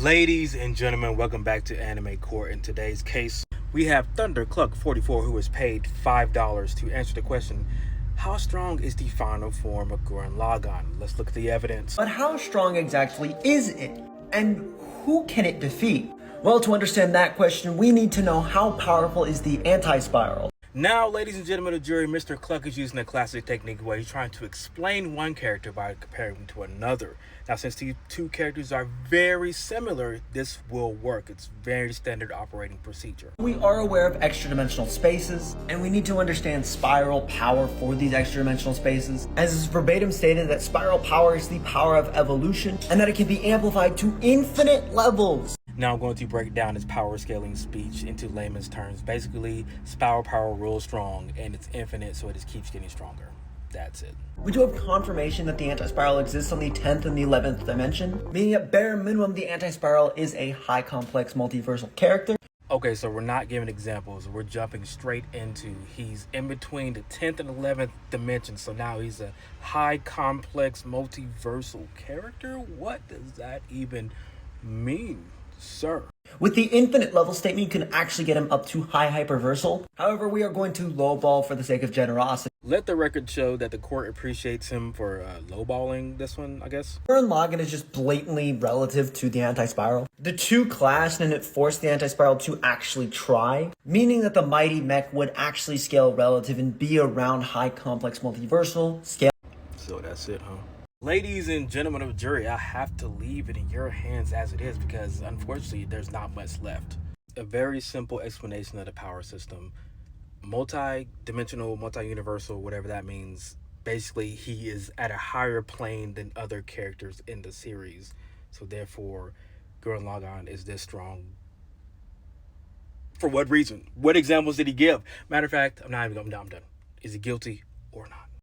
Ladies and gentlemen, welcome back to Anime Court. In today's case, we have Thunder Cluck 44, who was paid $5 to answer the question, how strong is the final form of Gurren Lagann? Let's look at the evidence. But how strong exactly is it? And who can it defeat? Well, to understand that question, we need to know how powerful is the anti-spiral. Now, ladies and gentlemen of the jury, Mr. Cluck is using a classic technique where he's trying to explain one character by comparing them to another. Now, since these two characters are very similar, this will work. It's very standard operating procedure. We are aware of extra-dimensional spaces, and we need to understand spiral power for these extra-dimensional spaces, as is verbatim stated that spiral power is the power of evolution, and that it can be amplified to infinite levels. Now I'm going to break down his power scaling speech into layman's terms. Basically, spiral power rules strong, and it's infinite, so it just keeps getting stronger. That's it. We do have confirmation that the anti-spiral exists on the 10th and the 11th dimension, meaning at bare minimum the anti-spiral is a high complex multiversal character. Okay, so we're not giving examples. We're jumping straight into he's in between the 10th and 11th dimension, so now he's a high complex multiversal character? What does that even mean, sir? With the infinite level statement, you can actually get him up to high hyperversal. However, we are going to lowball for the sake of generosity. Let the record show that the court appreciates him for lowballing this one, I guess. Gurren Lagann is just blatantly relative to the anti-spiral. The two clashed and it forced the anti-spiral to actually try, meaning that the mighty mech would actually scale relative and be around high complex multiversal scale. So that's it, huh? Ladies and gentlemen of the jury, I have to leave it in your hands as it is because unfortunately there's not much left. A very simple explanation of the power system. Multi-dimensional, multi-universal, whatever that means. Basically, he is at a higher plane than other characters in the series. So therefore, Gurren Lagann is this strong. For what reason? What examples did he give? Matter of fact, I'm done. Is he guilty or not?